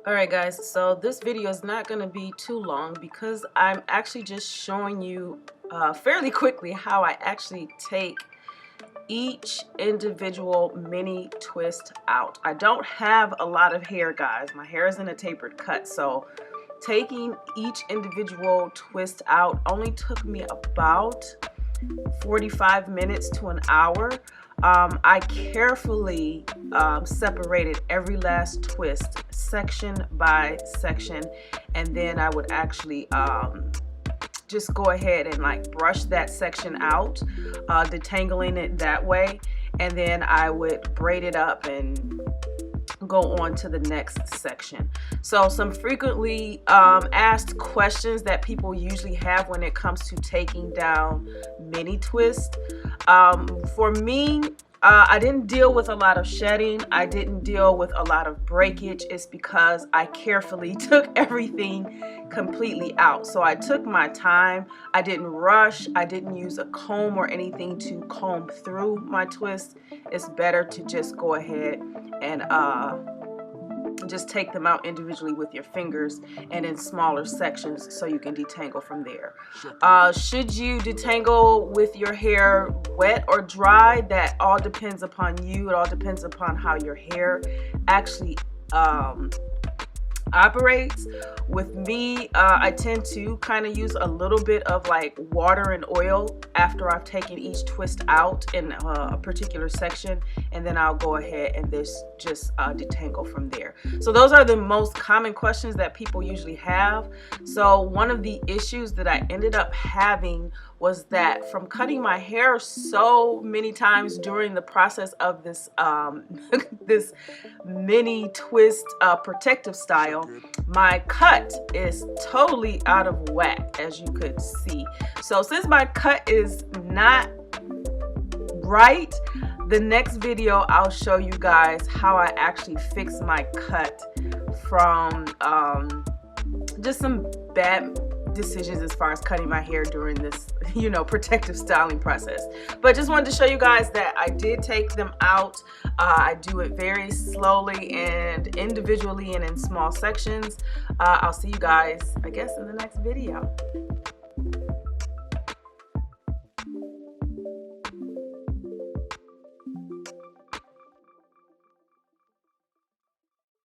Alright guys, so this video is not going to be too long because I'm actually just showing you fairly quickly how I actually take each individual mini twist out. I don't have a lot of hair, guys. My hair is in a tapered cut, so taking each individual twist out only took me about 45 minutes to an hour. I carefully separated every last twist section by section, and then I would actually just go ahead and like brush that section out, detangling it that way, and then I would braid it up and go on to the next section. So some frequently asked questions that people usually have when it comes to taking down mini twist. For me, I didn't deal with a lot of shedding. I didn't deal with a lot of breakage. It's because I carefully took everything completely out. So I took my time. I didn't rush. I didn't use a comb or anything to comb through my twist. It's better to just go ahead and just take them out individually with your fingers and in smaller sections so you can detangle from there. Should you detangle with your hair wet or dry? That all depends upon you. It all depends upon how your hair actually operates. With me, I tend to kind of use a little bit of like water and oil after I've taken each twist out in a particular section, and then I'll go ahead and just detangle from there. So those are the most common questions that people usually have. So one of the issues that I ended up having was that from cutting my hair so many times during the process of this this mini twist protective style, my cut is totally out of whack, as you could see. So since my cut is not right, the next video I'll show you guys how I actually fix my cut from just some bad decisions as far as cutting my hair during this, you know, protective styling process. But just wanted to show you guys that I did take them out. I do it very slowly and individually and in small sections. I'll see you guys, I guess, in the next video.